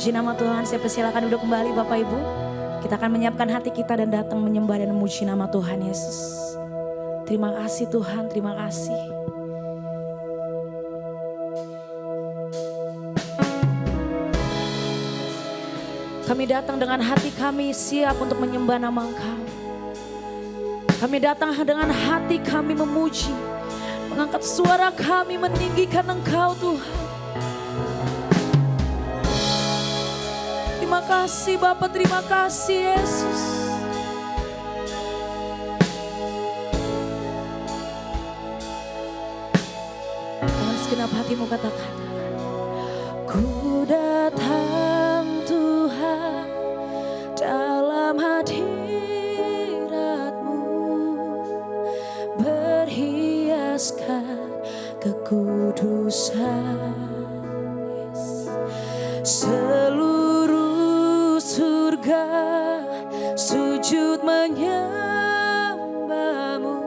Memuji nama Tuhan. Saya persilakan duduk kembali Bapak Ibu. Kita akan menyiapkan hati kita dan datang menyembah dan memuji nama Tuhan Yesus. Terima kasih Tuhan, terima kasih. Kami datang dengan hati kami siap untuk menyembah nama Engkau. Kami datang dengan hati kami memuji, mengangkat suara kami meninggikan Engkau Tuhan. Terima kasih Bapa, terima kasih Yesus. Dengan segenap hatimu katakan, ku datang Tuhan dalam hadirat-Mu, berhiaskan kekudusan. Seluruh surga sujud menyembah-Mu,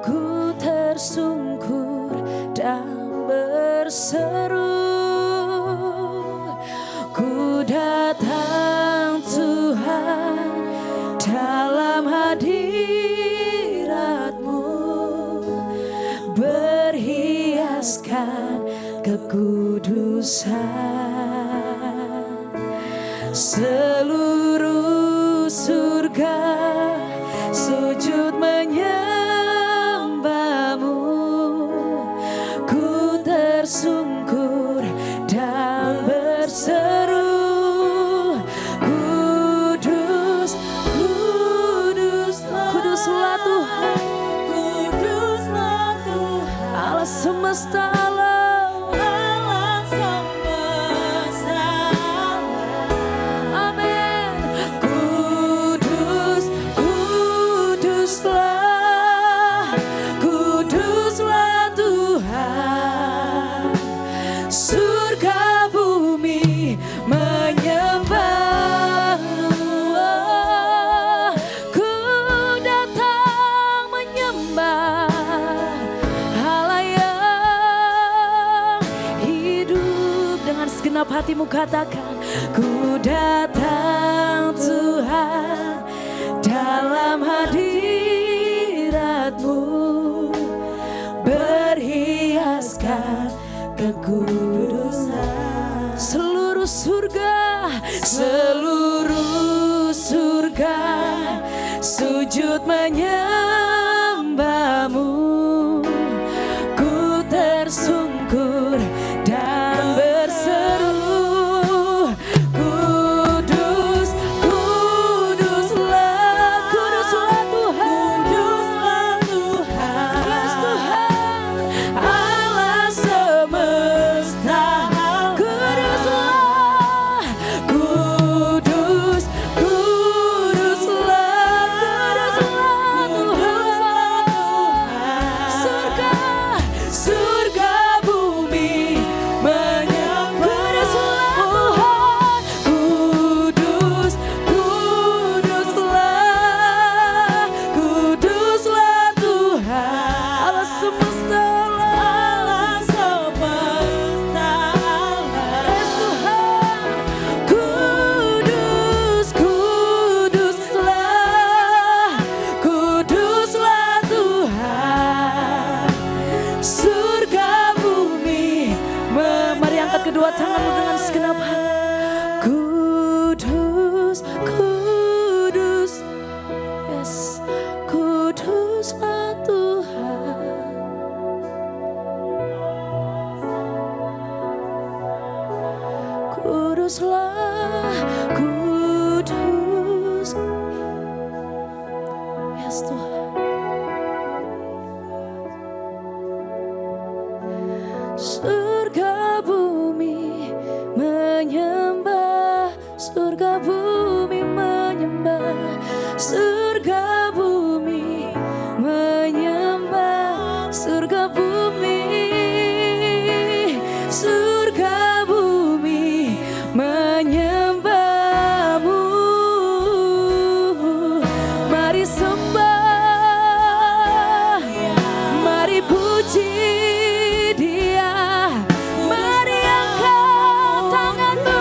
ku tersungkur dan berseru, ku datang Tuhan dalam hadirat-Mu, berhiaskan kekudusan. Seluruh surga sujud menyembah-Mu, ku tersungkur dan berseru, kudus, kuduslah, kuduslah Tuhan, kuduslah Tuhan, Allah semesta alam. Segenap hatimu katakan, ku datang Tuhan dalam hadirat-Mu, berhiaskan kekudusan. Seluruh surga, seluruh surga sujud menyembah-Mu, ku tersungkur dan berseru, kudus, kuduslah, kuduslah Tuhan, kuduslah Tuhan, yes Tuhan, Allah semesta, kuduslah, kudus, kuduslah, kuduslah Tuhan, surga, surga bumi kedua tanganmu dengan segenap hati. Kudus, kudus, yes, kuduslah Tuhan. Kuduslah, kudus, yes Tuhan. Surga bumi menyembah, surga bumi menyembah, surga bumi menyembah, surga bumi, surga bumi menyembah-Mu. Mari sembah, mari puji Dia, mari angkat tanganmu.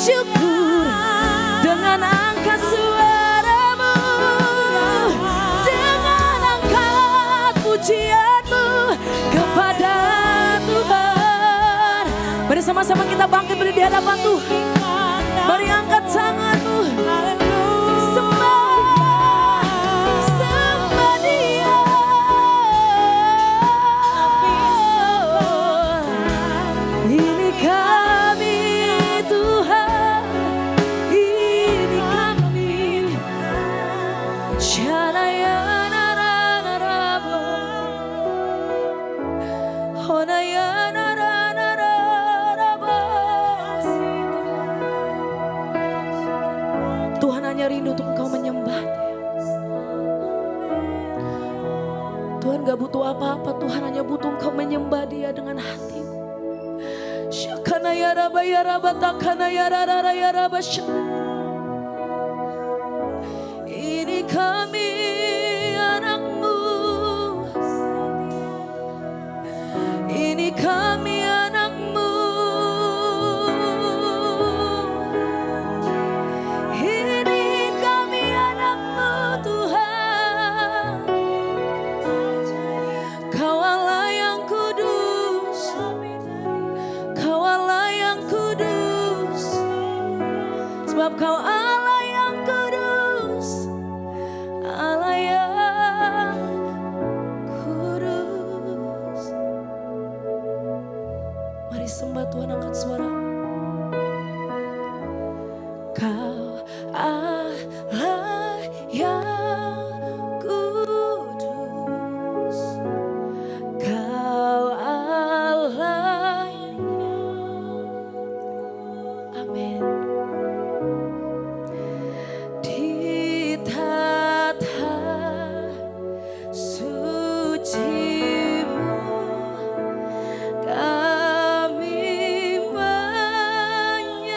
bersyukur dengan angkat suaramu, dengan angkat pujianmu kepada Tuhan. Mari sama-sama kita bangkit berdiri di hadapan Tuhan. Mari angkat tanganmu. Sembah Dia. Ini kami Tuhan, ini kami. Shanayana rarabo, honayana rarabo. Tuhan hanya rindu untuk Engkau menyembah Dia. Tuhan gak butuh apa-apa, Tuhan hanya butuh Engkau menyembah Dia dengan hati. Shakana ya raba ya raba takana ya rara ya raba shana. Ini kami anak-Mu, ini kami anak-Mu, ini kami anak-Mu Tuhan. Kau Allah yang kudus, Kau Allah yang kudus, sebab Kau Allah yang kudus, Allah yang kudus. Mari sembah Tuhan, angkat suara. Kau Allah yang kudus, Kau Allah. Amin. Di tata suci-Mu kami menyembah.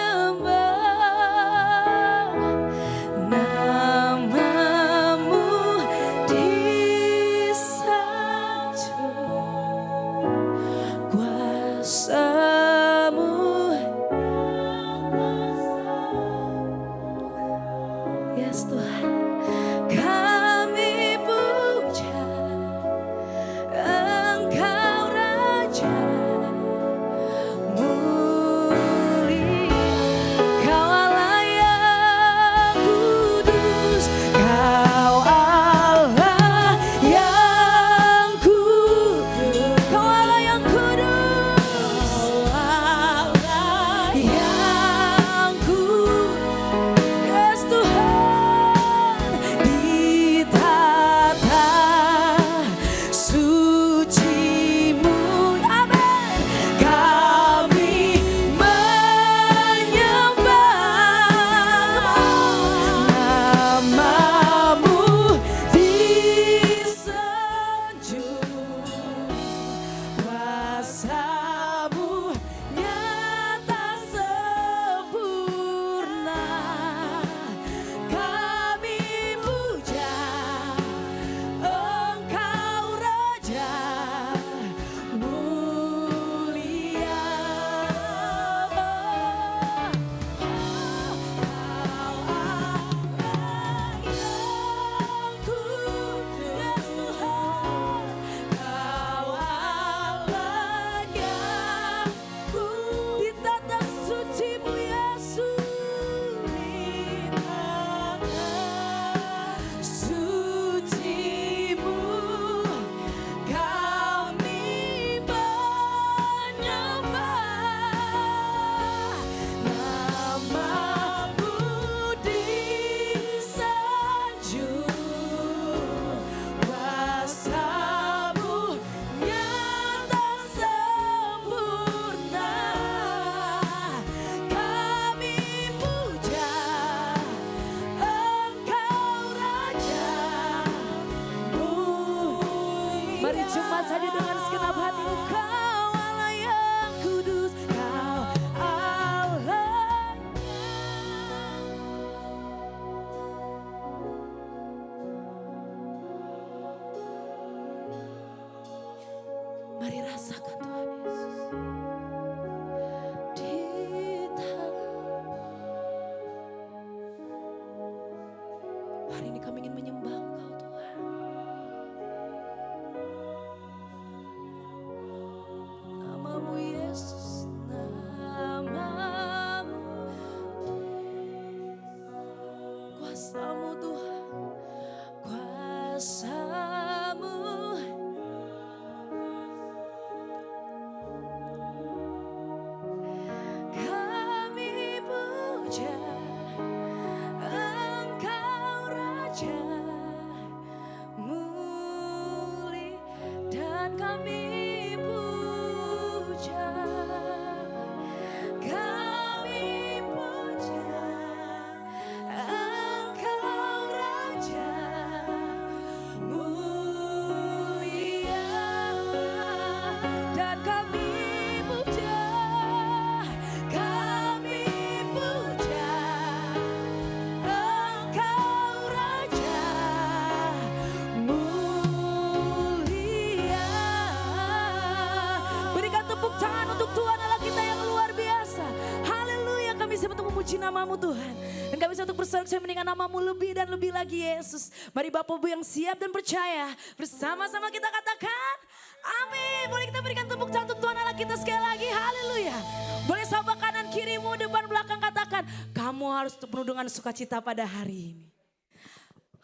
memuji namamu Tuhan. Dan kami bisa untuk bersorak meninggikan namamu lebih dan lebih lagi Yesus. Mari Bapak Ibu yang siap dan percaya, bersama-sama kita katakan amin. Boleh kita berikan tepuk tangan untuk Tuhan Allah kita sekali lagi, haleluya. Boleh sapa kanan kirimu, depan belakang katakan, kamu harus penuh dengan sukacita pada hari ini.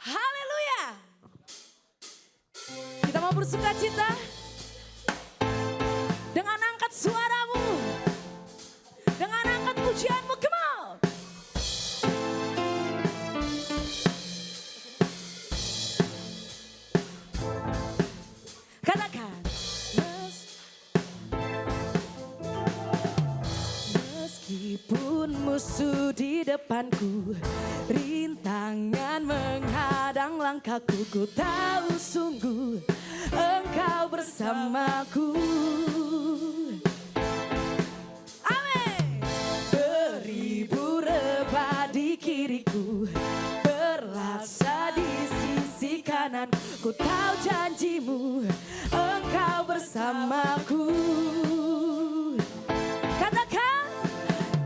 Haleluya. Kita mau bersukacita dengan angkat suaramu, dengan angkat pujianmu, come on. Katakan, meskipun musuh di depanku, rintangan menghadang langkahku, ku tahu sungguh Engkau bersamaku. Amin. Beribu rebah di kiriku, berlaksa di sisi kanan, ku tahu janjimu Engkau bersamaku. Katakan,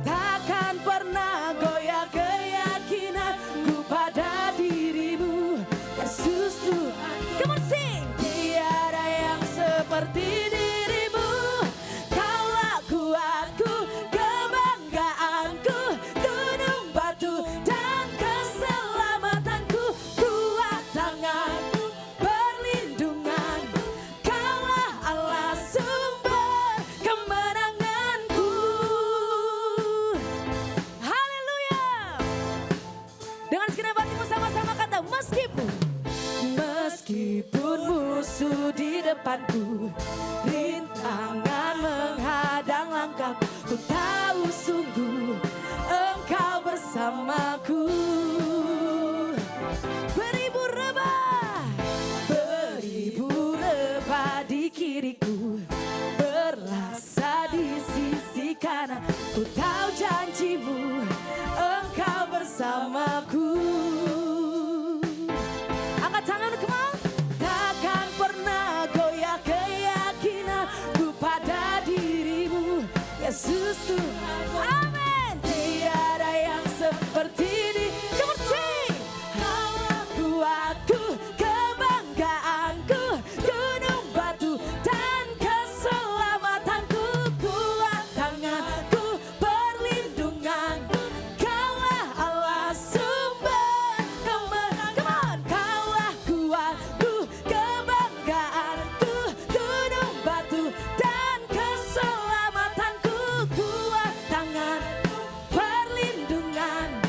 takkan pernah goyah keyakinanku pada dirimu, Yesus Tuhan. Come on sing. Tiada yang seperti dirimu, Kaulah kuatku, kebanggaanku, gunung batu dan keselamatanku, kuat tanganku, perlindungan, Kaulah Allah sumber kemenanganku. Haleluya. Dengan segenap hatimu sama-sama kata, meskipun musuh di depanku, rintangan menghadang langkahku, ku tahu sungguh Engkau bersamaku. Beribu rebah di kiriku, berlaksa di sisi kanan, ku tahu janjimu Engkau bersamaku. Angkat tangan, come on. Takkan pernah goyah keyakinanku pada dirimu, Yesus Tuhan. Amin. Tiada yang seperti Come on, sing. Kaulah kuatku, kebanggaanku, gunung batu dan keselamatanku, kuat tanganku, perlindunganku, Kaulah Allah sumber kemenangan. Come on. Kaulah kuatku, kebanggaanku, gunung batu dan keselamatanku, kuat tanganku, perlindungan,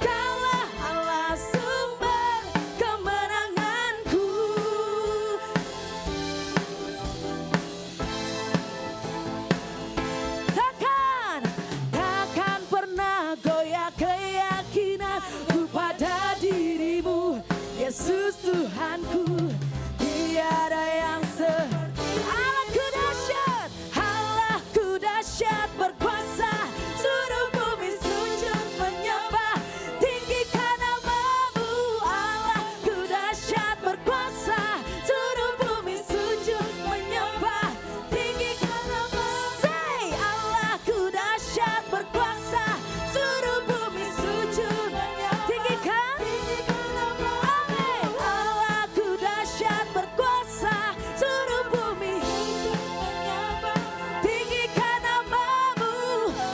Kaulah Allah sumber kemenanganku. Takkan pernah goyah keyakinanku pada dirimu, Yesus Tuhanku. Tiada yang Allahku dahsyat, Allahku dahsyat berkuasa, seluruh bumi sujud menyembah, tinggikan namamu. Allahku dahsyat berkuasa, seluruh bumi sujud menyembah, tinggikan namamu. Say, Allahku dahsyat berkuasa, seluruh bumi sujud menyembah, tinggikan namamu. Amin. Allahku dahsyat berkuasa, seluruh bumi menyembah, tinggikan namamu.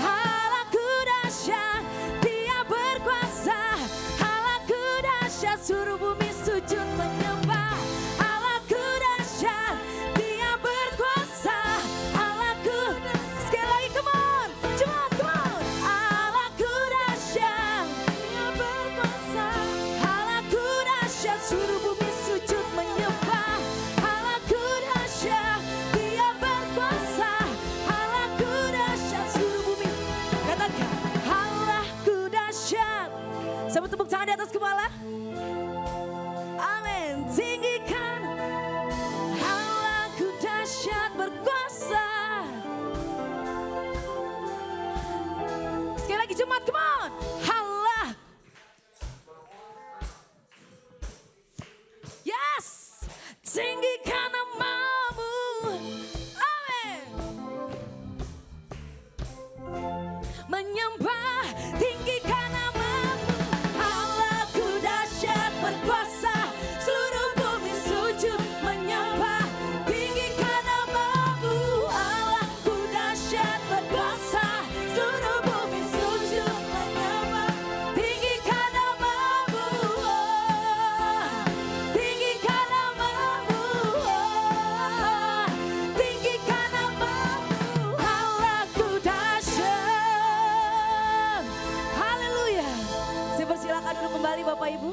Allahku dahsyat, Dia berkuasa. Allahku dahsyat, seluruh bumi sujud menyembah. Allahku dahsyat, Dia berkuasa. Allahku, sekali lagi, come on, come on. Allahku dahsyat, Dia berkuasa. Allahku dahsyat, seluruh bumi sujud menyembah. Allahku dahsyat, Dia berkuasa. Allahku dahsyat, seluruh bumi. Katakan, Allahku dahsyat. Sama tepuk tangan di atas kepala. Amin. Tinggikan. Allahku dahsyat berkuasa. Sekali lagi jemaat, come on. Allah. Yes. Tinggikan namamu. Amin. Menyembah, tinggikan kembali Bapak Ibu.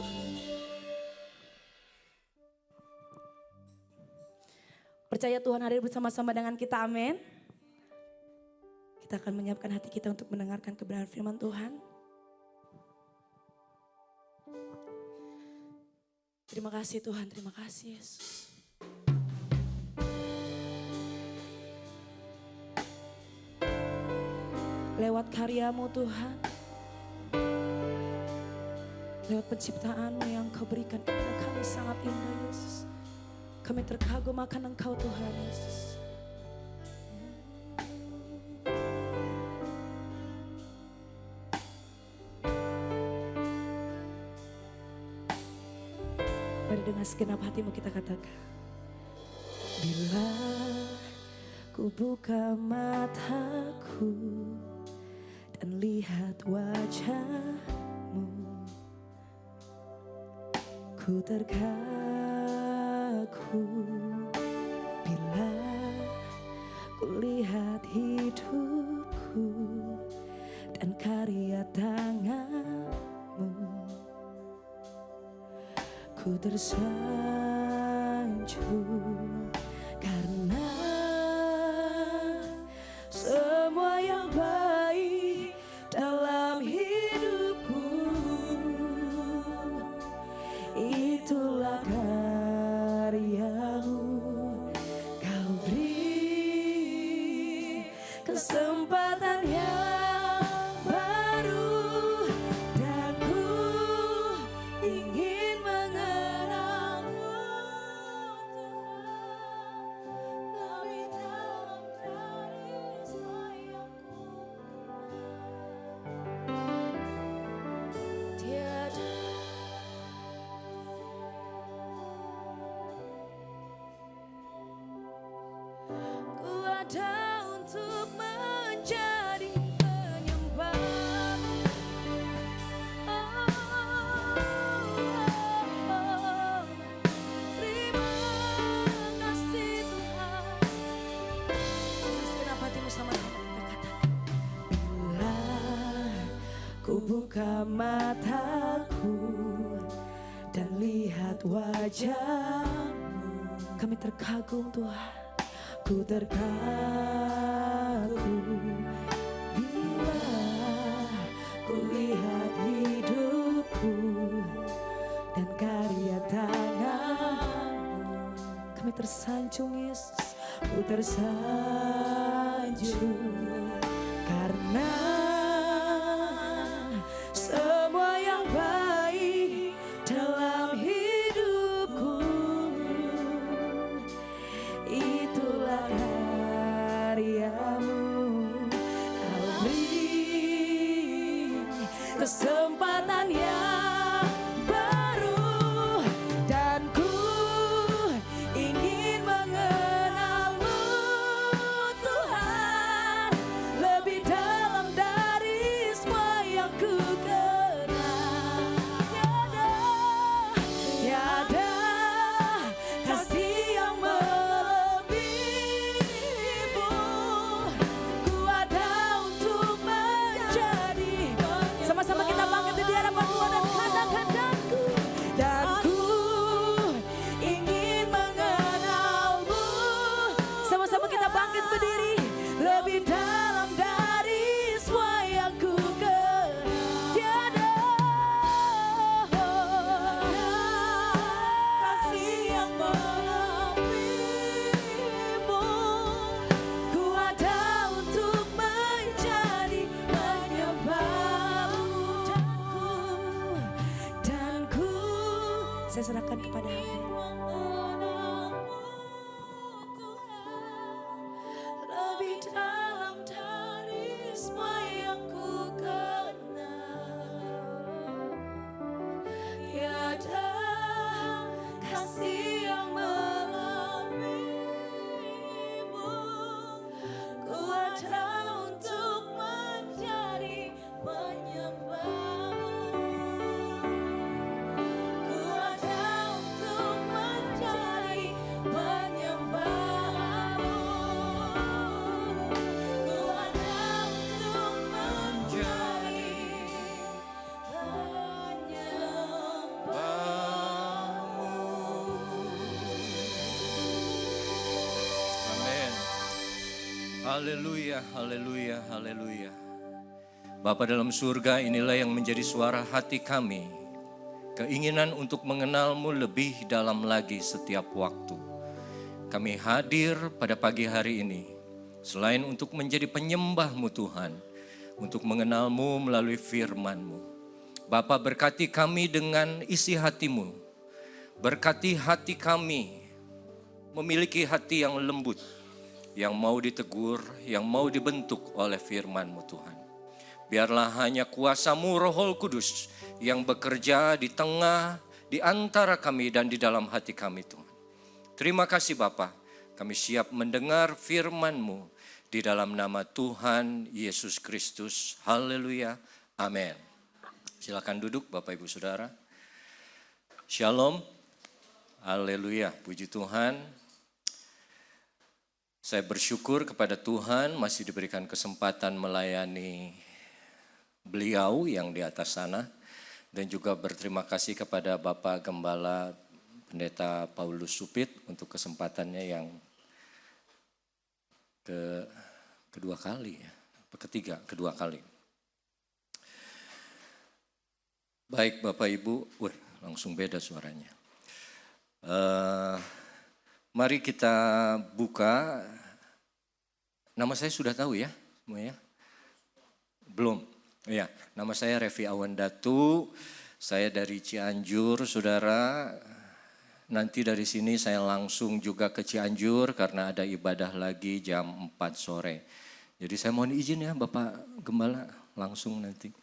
Percaya Tuhan hadir bersama-sama dengan kita, amin. Kita akan menyiapkan hati kita untuk mendengarkan kebenaran firman Tuhan. Terima kasih Tuhan, terima kasih Yesus. Lewat karyamu Tuhan, lewat penciptaanmu yang Kau berikan kepada kami sangat indah Yesus. Kami terkagum akan Engkau Tuhan Yesus. Mari dengan segenap hatimu kita katakan. Bila ku buka mataku dan lihat wajahmu, ku terkagum. Bila ku lihat hidupku dan karya tanganmu, ku tersanjung karena semua yang baik dalam hidupku itulah karyamu. Kau beri kesempatan yang baru dan ku ingin mengenalmu Tuhan lebih dalam dari sayangku. Tiada ku ada untuk menjadi penyembahmu. Terima kasih Tuhan. Segenap hatimu sama-sama kita katakan. Bila ku buka mataku dan lihat wajahmu, kami terkagum Tuhan. Ku terkagum bila ku lihat hidupku dan karya tanganmu. Kami tersanjung Yesus, ku tersanjung karena semua yang baik dalam hidupku itulah karyamu. Kau beri kesempatan yang baru dan ku ingin mengenalmu Tuhan lebih dalam dari semua yang ku kenal. Tiada kasih yang melebihimu. Ku ada untuk menjadi. Sama-sama kita bangkit di hadapan Tuhan dan katakan dan ku ingin mengenalmu. Sama-sama kita bangkit berdiri lebih dalam dari semua yang ku kenal. Tiada kasih yang melebihimu. Ku ada untuk menjadi penyembahmu dan ku saya serahkan kepada lebih dalam dari semua yang ku kenal. Tiada kasih yang melebihimu. Ku ada untuk menjadi penyembahmu. Ku ada untuk Haleluya, haleluya, haleluya. Bapa dalam surga, inilah yang menjadi suara hati kami. Keinginan untuk mengenal-Mu lebih dalam lagi setiap waktu. Kami hadir pada pagi hari ini, selain untuk menjadi penyembah-Mu Tuhan, untuk mengenal-Mu melalui firman-Mu. Bapa, berkati kami dengan isi hati-Mu. Berkati hati kami, memiliki hati yang lembut, yang mau ditegur, yang mau dibentuk oleh firman-Mu Tuhan. Biarlah hanya kuasa-Mu Roh Kudus yang bekerja di tengah, di antara kami dan di dalam hati kami Tuhan. Terima kasih Bapa, kami siap mendengar firman-Mu di dalam nama Tuhan Yesus Kristus. Haleluya, amin. Silakan duduk Bapak Ibu Saudara. Shalom, haleluya, puji Tuhan. Saya bersyukur kepada Tuhan masih diberikan kesempatan melayani beliau yang di atas sana. Dan juga berterima kasih kepada Bapak Gembala Pendeta Paulus Supit untuk kesempatannya yang kedua kali. Baik Bapak Ibu, langsung beda suaranya. Mari kita buka. Nama saya sudah tahu ya semuanya? Belum? Ya, nama saya Revi Awandatu. Saya dari Cianjur, Saudara. Nanti dari sini saya langsung juga ke Cianjur karena ada ibadah lagi jam 4 sore. Jadi saya mohon izin ya Bapak Gembala, langsung nanti.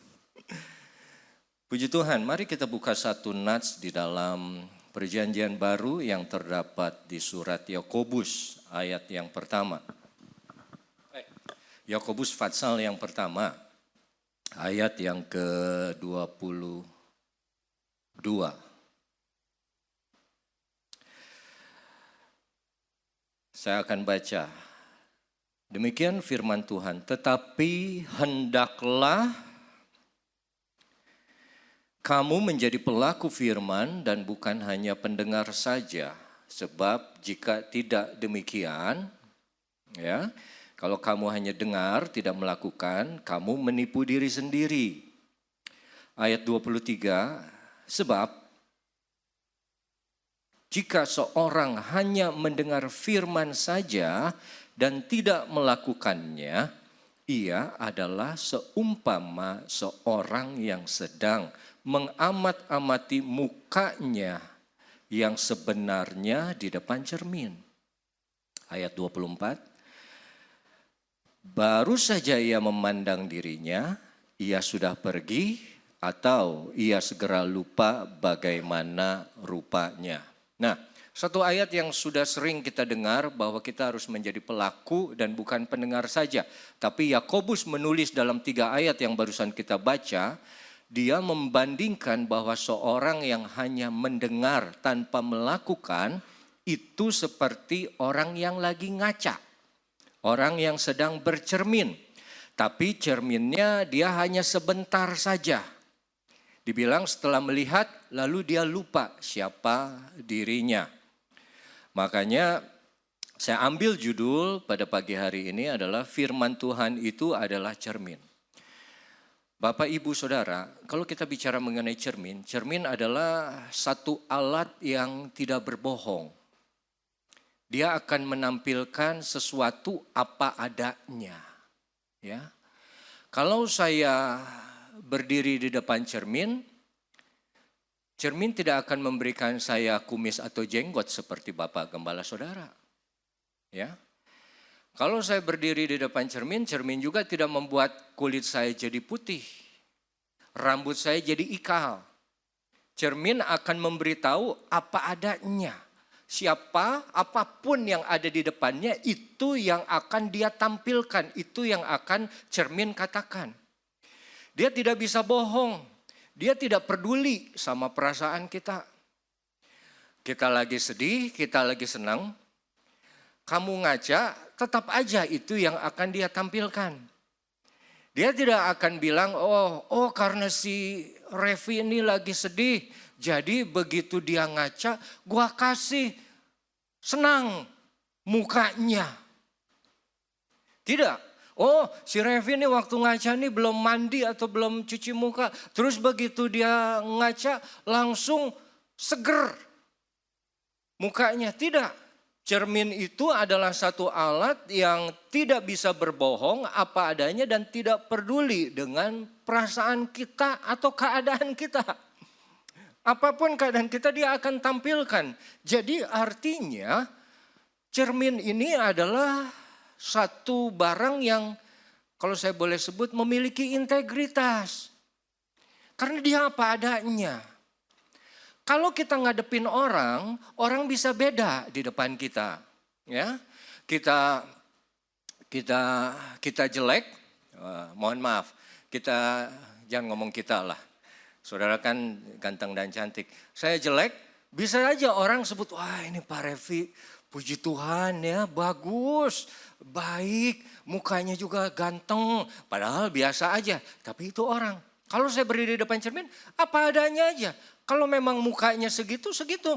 Puji Tuhan, mari kita buka satu nats di dalam Perjanjian Baru yang terdapat di surat Yakobus ayat yang pertama. Yakobus pasal yang pertama, ayat yang ke-22. Saya akan baca. Demikian firman Tuhan, tetapi hendaklah kamu menjadi pelaku firman dan bukan hanya pendengar saja. Sebab jika tidak demikian, ya, kalau kamu hanya dengar, tidak melakukan, kamu menipu diri sendiri. Ayat 23, sebab jika seorang hanya mendengar firman saja dan tidak melakukannya, ia adalah seumpama seorang yang sedang mengamat-amati mukanya yang sebenarnya di depan cermin. Ayat 24, baru saja ia memandang dirinya, ia sudah pergi atau ia segera lupa bagaimana rupanya. Nah, satu ayat yang sudah sering kita dengar bahwa kita harus menjadi pelaku dan bukan pendengar saja. Tapi Yakobus menulis dalam 3 ayat yang barusan kita baca, dia membandingkan bahwa seorang yang hanya mendengar tanpa melakukan itu seperti orang yang lagi ngaca. Orang yang sedang bercermin, tapi cerminnya dia hanya sebentar saja. Dibilang setelah melihat lalu dia lupa siapa dirinya. Makanya saya ambil judul pada pagi hari ini adalah firman Tuhan itu adalah cermin. Bapak Ibu Saudara, kalau kita bicara mengenai cermin, cermin adalah satu alat yang tidak berbohong. Dia akan menampilkan sesuatu apa adanya. Ya. Kalau saya berdiri di depan cermin, cermin tidak akan memberikan saya kumis atau jenggot seperti Bapak Gembala Saudara. Ya. Kalau saya berdiri di depan cermin, cermin juga tidak membuat kulit saya jadi putih. Rambut saya jadi ikal. Cermin akan memberitahu apa adanya. Siapa, apapun yang ada di depannya, itu yang akan dia tampilkan. Itu yang akan cermin katakan. Dia tidak bisa bohong. Dia tidak peduli sama perasaan kita. Kita lagi sedih, kita lagi senang. Kamu ngaca, tetap aja itu yang akan dia tampilkan. Dia tidak akan bilang, oh karena si Revi ini lagi sedih. Jadi begitu dia ngaca, gua kasih senang mukanya. Tidak. Oh, si Revi ini waktu ngaca nih belum mandi atau belum cuci muka. Terus begitu dia ngaca langsung seger mukanya. Tidak. Cermin itu adalah satu alat yang tidak bisa berbohong apa adanya dan tidak peduli dengan perasaan kita atau keadaan kita. Apapun keadaan kita dia akan tampilkan. Jadi artinya cermin ini adalah satu barang yang kalau saya boleh sebut memiliki integritas. Karena dia apa adanya. Kalau kita ngadepin orang, orang bisa beda di depan kita. Ya, kita jelek, mohon maaf, kita jangan ngomong kita lah. Saudara kan ganteng dan cantik. Saya jelek, bisa aja orang sebut, wah ini Pak Revi, puji Tuhan ya, bagus, baik, mukanya juga ganteng. Padahal biasa aja, tapi itu orang. Kalau saya berdiri di depan cermin, apa adanya aja. Kalau memang mukanya segitu, segitu.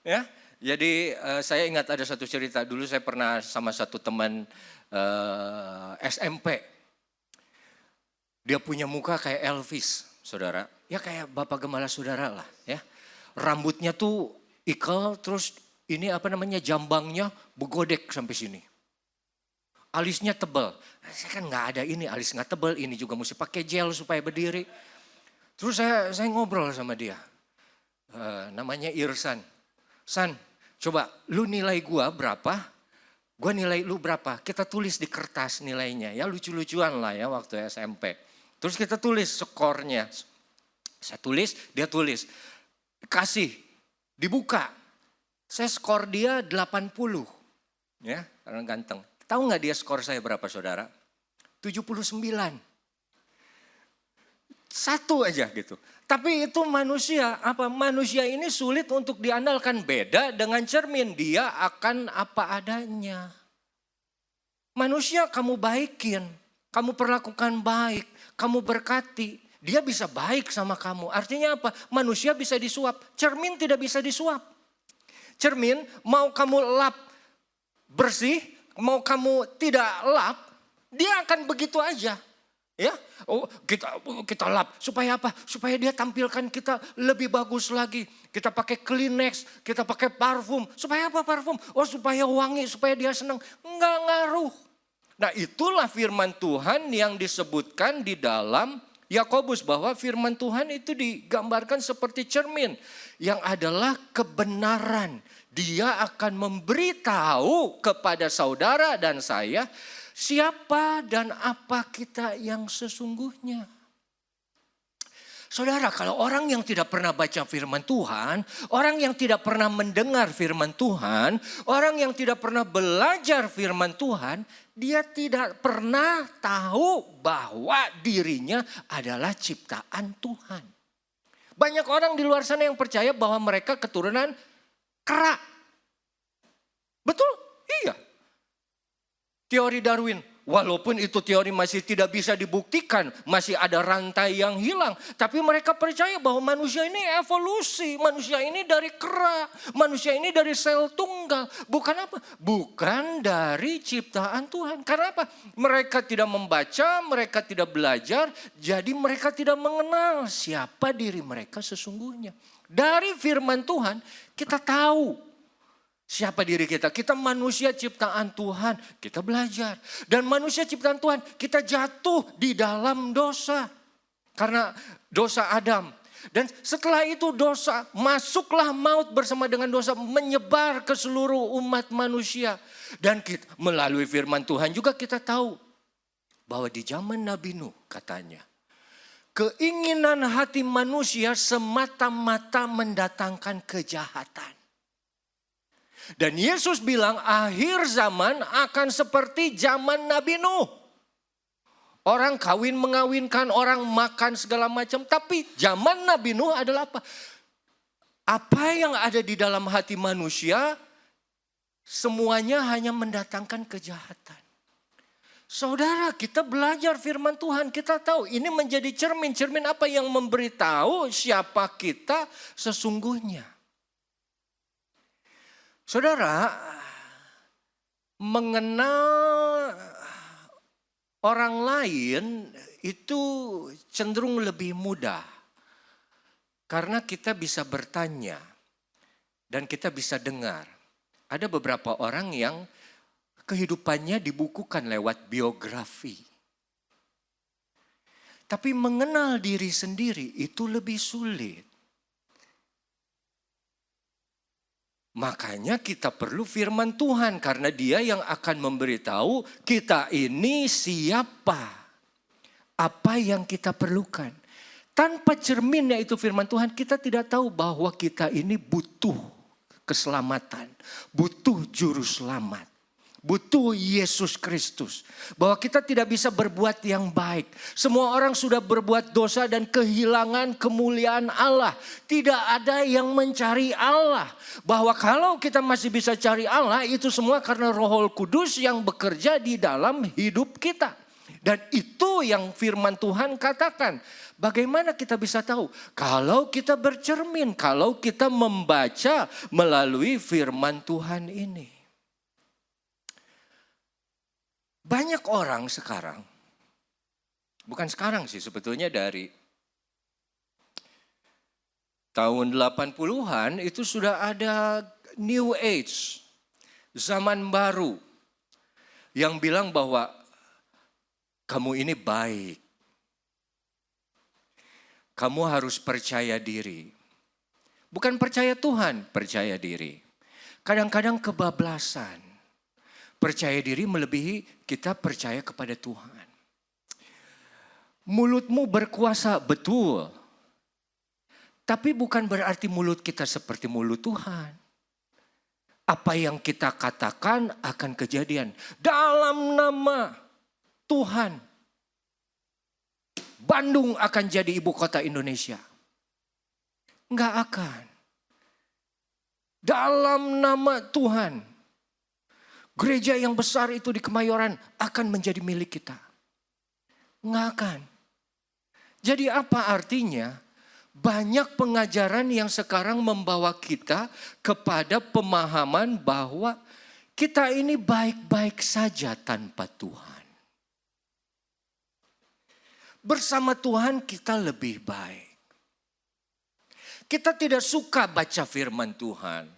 Ya, jadi saya ingat ada satu cerita. Dulu saya pernah sama satu teman SMP. Dia punya muka kayak Elvis, saudara. Ya kayak Bapak Gembala saudara lah. Ya, rambutnya tuh ikal, terus ini apa namanya jambangnya begodek sampai sini. Alisnya tebal. Saya kan nggak ada ini, alis nggak tebal. Ini juga mesti pakai gel supaya berdiri. Terus saya ngobrol sama dia, namanya Irsan. San, coba lu nilai gua berapa, gua nilai lu berapa. Kita tulis di kertas nilainya, ya lucu-lucuan lah ya waktu SMP. Terus kita tulis skornya. Saya tulis, dia tulis. Kasih, dibuka. Saya skor dia 80. Ya, karena ganteng. Tahu nggak dia skor saya berapa saudara? 79. Satu aja gitu. Tapi itu manusia, manusia ini sulit untuk diandalkan. Beda dengan cermin, dia akan apa adanya. Manusia kamu baikin, kamu perlakukan baik, kamu berkati, dia bisa baik sama kamu. Artinya apa? Manusia bisa disuap, cermin tidak bisa disuap. Cermin mau kamu lap bersih, mau kamu tidak lap, dia akan begitu aja. Ya, oh kita lap supaya apa? Supaya dia tampilkan kita lebih bagus lagi. Kita pakai Kleenex, kita pakai parfum. Supaya apa parfum? Oh supaya wangi, supaya dia senang. Enggak ngaruh. Nah itulah firman Tuhan yang disebutkan di dalam Yakobus bahwa firman Tuhan itu digambarkan seperti cermin yang adalah kebenaran. Dia akan memberitahu kepada saudara dan saya siapa dan apa kita yang sesungguhnya. Saudara, kalau orang yang tidak pernah baca firman Tuhan, orang yang tidak pernah mendengar firman Tuhan, orang yang tidak pernah belajar firman Tuhan, dia tidak pernah tahu bahwa dirinya adalah ciptaan Tuhan. Banyak orang di luar sana yang percaya bahwa mereka keturunan kera. Betul? Iya. Teori Darwin, walaupun itu teori masih tidak bisa dibuktikan, masih ada rantai yang hilang. Tapi mereka percaya bahwa manusia ini evolusi, manusia ini dari kera, manusia ini dari sel tunggal. Bukan apa? Bukan dari ciptaan Tuhan. Karena apa? Mereka tidak membaca, mereka tidak belajar, jadi mereka tidak mengenal siapa diri mereka sesungguhnya. Dari firman Tuhan kita tahu siapa diri kita? Kita manusia ciptaan Tuhan, kita belajar. Dan manusia ciptaan Tuhan, kita jatuh di dalam dosa. Karena dosa Adam. Dan setelah itu dosa, masuklah maut bersama dengan dosa menyebar ke seluruh umat manusia. Dan kita, melalui firman Tuhan juga kita tahu bahwa di zaman Nabi Nuh katanya, keinginan hati manusia semata-mata mendatangkan kejahatan. Dan Yesus bilang akhir zaman akan seperti zaman Nabi Nuh. Orang kawin mengawinkan, orang makan segala macam. Tapi zaman Nabi Nuh adalah apa? Apa yang ada di dalam hati manusia semuanya hanya mendatangkan kejahatan. Saudara, kita belajar firman Tuhan, kita tahu ini menjadi cermin. Cermin apa yang memberitahu siapa kita sesungguhnya. Saudara, mengenal orang lain itu cenderung lebih mudah. Karena kita bisa bertanya dan kita bisa dengar. Ada beberapa orang yang kehidupannya dibukukan lewat biografi. Tapi mengenal diri sendiri itu lebih sulit. Makanya kita perlu firman Tuhan karena Dia yang akan memberitahu kita ini siapa. Apa yang kita perlukan. Tanpa cermin yaitu firman Tuhan, kita tidak tahu bahwa kita ini butuh keselamatan. Butuh juru selamat. Butuh Yesus Kristus. Bahwa kita tidak bisa berbuat yang baik. Semua orang sudah berbuat dosa dan kehilangan kemuliaan Allah. Tidak ada yang mencari Allah. Bahwa kalau kita masih bisa cari Allah, itu semua karena Roh Kudus yang bekerja di dalam hidup kita. Dan itu yang firman Tuhan katakan. Bagaimana kita bisa tahu? Kalau kita bercermin, kalau kita membaca melalui firman Tuhan ini. Banyak orang sekarang, bukan sekarang sih sebetulnya dari tahun 80-an itu sudah ada New Age, zaman baru yang bilang bahwa kamu ini baik. Kamu harus percaya diri. Bukan percaya Tuhan, percaya diri. Kadang-kadang kebablasan. Percaya diri melebihi kita percaya kepada Tuhan. Mulutmu berkuasa, betul. Tapi bukan berarti mulut kita seperti mulut Tuhan. Apa yang kita katakan akan kejadian. Dalam nama Tuhan, Bandung akan jadi ibu kota Indonesia. Enggak akan. Dalam nama Tuhan, gereja yang besar itu di Kemayoran akan menjadi milik kita. Enggak akan. Jadi apa artinya? Banyak pengajaran yang sekarang membawa kita kepada pemahaman bahwa kita ini baik-baik saja tanpa Tuhan. Bersama Tuhan kita lebih baik. Kita tidak suka baca firman Tuhan.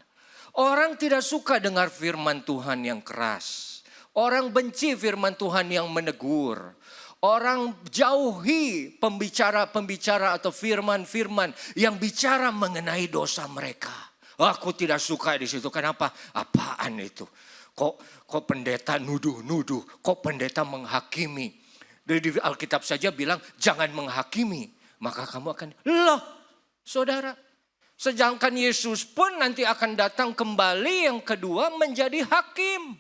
Orang tidak suka dengar firman Tuhan yang keras. Orang benci firman Tuhan yang menegur. Orang jauhi pembicara-pembicara atau firman-firman yang bicara mengenai dosa mereka. Aku tidak suka di situ. Kenapa? Apaan itu? Kok pendeta nuduh-nuduh? Kok pendeta menghakimi? Di Alkitab saja bilang jangan menghakimi. Maka kamu akan, loh saudara. Sedangkan Yesus pun nanti akan datang kembali yang kedua menjadi hakim.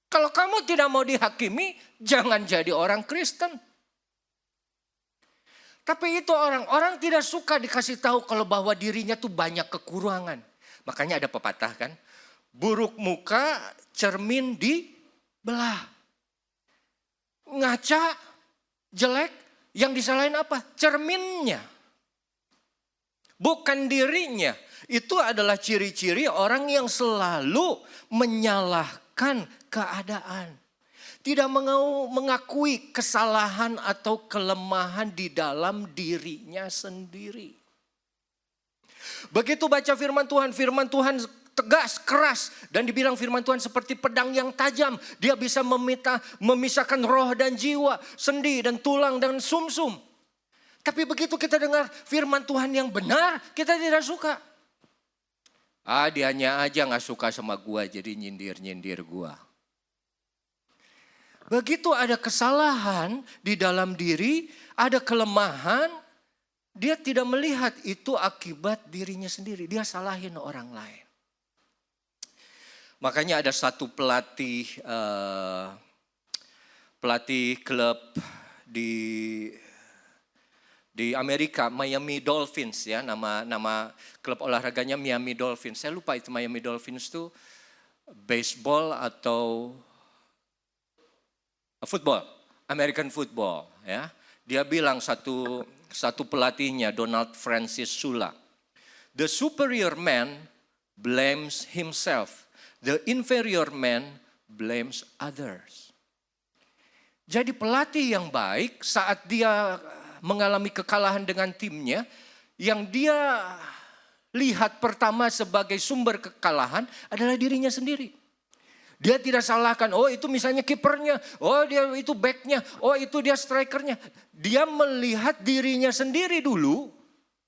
Kalau kamu tidak mau dihakimi, jangan jadi orang Kristen. Tapi itu orang tidak suka dikasih tahu kalau bahwa dirinya tuh banyak kekurangan. Makanya ada pepatah kan, buruk muka cermin dibelah. Ngaca jelek, yang disalahin apa? Cerminnya. Bukan dirinya. Itu adalah ciri-ciri orang yang selalu menyalahkan keadaan. Tidak mengakui kesalahan atau kelemahan di dalam dirinya sendiri. Begitu baca firman Tuhan tegas, keras. Dan dibilang firman Tuhan seperti pedang yang tajam. Dia bisa memisahkan roh dan jiwa, sendi dan tulang dan sumsum. Tapi begitu kita dengar firman Tuhan yang benar, kita tidak suka. Dianya aja gak suka sama gua, jadi nyindir-nyindir gua. Begitu ada kesalahan di dalam diri, ada kelemahan, dia tidak melihat itu akibat dirinya sendiri. Dia salahin orang lain. Makanya ada satu pelatih klub di Amerika, Miami Dolphins ya, nama klub olahraganya Miami Dolphins. Saya lupa itu Miami Dolphins itu baseball atau football, American football ya. Dia bilang satu pelatihnya Donald Francis Sula, the superior man blames himself, the inferior man blames others. jadi pelatih yang baik saat dia mengalami kekalahan dengan timnya, yang dia lihat pertama sebagai sumber kekalahan adalah dirinya sendiri. Dia tidak salahkan, oh itu misalnya kipernya, oh dia itu backnya, oh itu dia strikernya. Dia melihat dirinya sendiri dulu,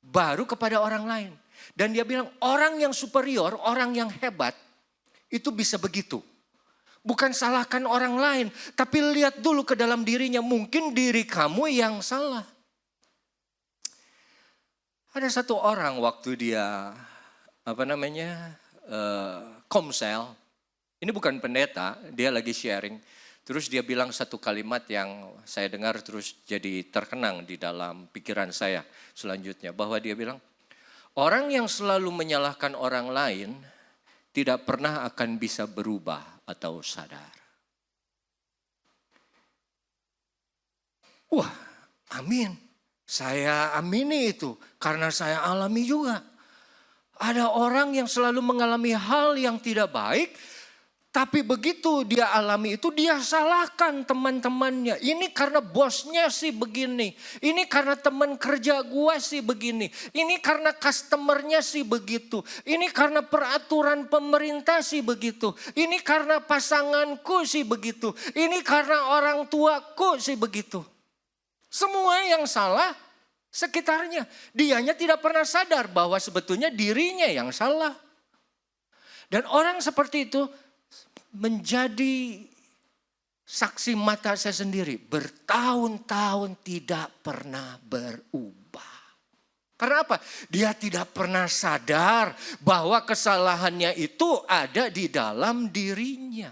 baru kepada orang lain. Dan dia bilang orang yang superior, orang yang hebat, itu bisa begitu. Bukan salahkan orang lain, tapi lihat dulu ke dalam dirinya, mungkin diri kamu yang salah. Ada satu orang waktu dia, komsel. Ini bukan pendeta, dia lagi sharing. Terus dia bilang satu kalimat yang saya dengar terus jadi terkenang di dalam pikiran saya selanjutnya. Bahwa dia bilang, orang yang selalu menyalahkan orang lain tidak pernah akan bisa berubah atau sadar. Wah, amin. Saya amini itu karena saya alami juga. Ada orang yang selalu mengalami hal yang tidak baik. Tapi begitu dia alami itu, dia salahkan teman-temannya. Ini karena bosnya sih begini. Ini karena teman kerja gua sih begini. Ini karena customernya sih begitu. Ini karena peraturan pemerintah sih begitu. Ini karena pasanganku sih begitu. Ini karena orang tuaku sih begitu. Semua yang salah sekitarnya. Dianya tidak pernah sadar bahwa sebetulnya dirinya yang salah. Dan orang seperti itu menjadi saksi mata saya sendiri. Bertahun-tahun tidak pernah berubah. Karena apa? Dia tidak pernah sadar bahwa kesalahannya itu ada di dalam dirinya.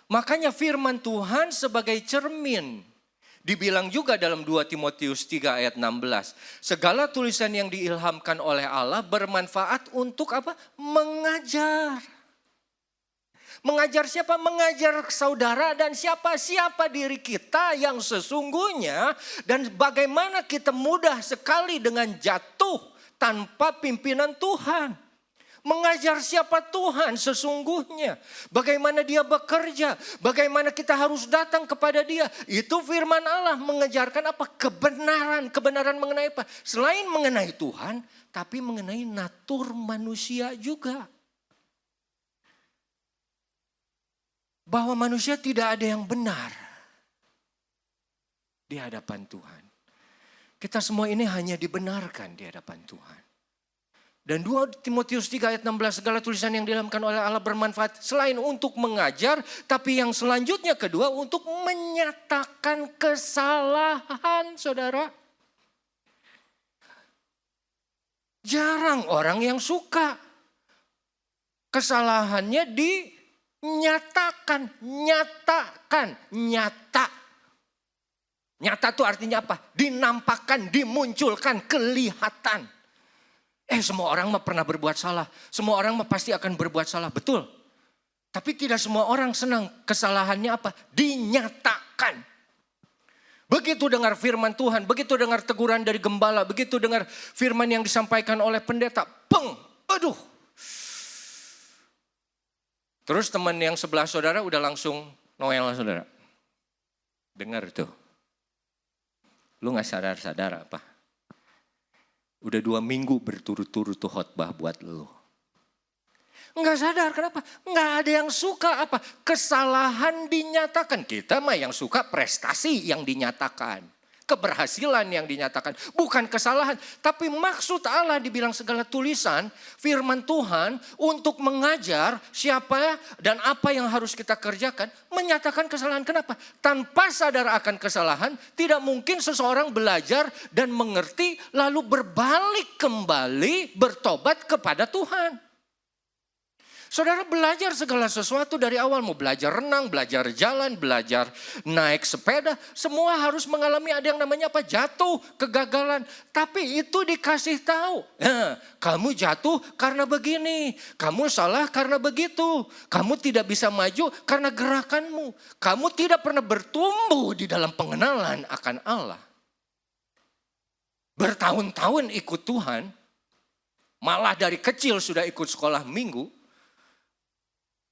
Makanya firman Tuhan sebagai cermin. Dibilang juga dalam 2 Timotius 3 ayat 16. Segala tulisan yang diilhamkan oleh Allah bermanfaat untuk apa? Mengajar. Mengajar siapa? Mengajar saudara dan siapa diri kita yang sesungguhnya. Dan bagaimana kita mudah sekali dengan jatuh tanpa pimpinan Tuhan. Mengajar siapa Tuhan sesungguhnya. Bagaimana dia bekerja. Bagaimana kita harus datang kepada dia. Itu firman Allah mengajarkan apa? Kebenaran. Kebenaran mengenai apa? Selain mengenai Tuhan, tapi mengenai natur manusia juga. Bahwa manusia tidak ada yang benar di hadapan Tuhan. Kita semua ini hanya dibenarkan di hadapan Tuhan. Dan 2 Timotius 3 ayat 16, segala tulisan yang diilhamkan oleh Allah bermanfaat selain untuk mengajar, tapi yang selanjutnya kedua untuk menyatakan kesalahan, saudara. Jarang orang yang suka kesalahannya nyata. Nyata itu artinya apa? Dinampakkan, dimunculkan, kelihatan. Semua orang mah pernah berbuat salah. Semua orang mah pasti akan berbuat salah, betul. Tapi tidak semua orang senang kesalahannya apa? Dinyatakan. Begitu dengar firman Tuhan, begitu dengar teguran dari gembala, begitu dengar firman yang disampaikan oleh pendeta, aduh. Terus teman yang sebelah saudara udah langsung Noel saudara. Dengar tuh. Lu gak sadar-sadar apa? Udah 2 minggu berturut-turut tuh khotbah buat lu. Gak sadar, kenapa? Gak ada yang suka apa? Kesalahan dinyatakan. Kita mah yang suka prestasi yang dinyatakan. Keberhasilan yang dinyatakan. Bukan kesalahan. Tapi maksud Allah dibilang segala tulisan. Firman Tuhan untuk mengajar siapa dan apa yang harus kita kerjakan. Menyatakan kesalahan. Kenapa? Tanpa sadar akan kesalahan. Tidak mungkin seseorang belajar dan mengerti. Lalu berbalik kembali bertobat kepada Tuhan. Saudara belajar segala sesuatu dari awal. Mau belajar renang, belajar jalan, belajar naik sepeda. Semua harus mengalami ada yang namanya apa? Jatuh, kegagalan. Tapi itu dikasih tahu. Kamu jatuh karena begini. Kamu salah karena begitu. Kamu tidak bisa maju karena gerakanmu. Kamu tidak pernah bertumbuh di dalam pengenalan akan Allah. Bertahun-tahun ikut Tuhan. Malah dari kecil sudah ikut sekolah minggu.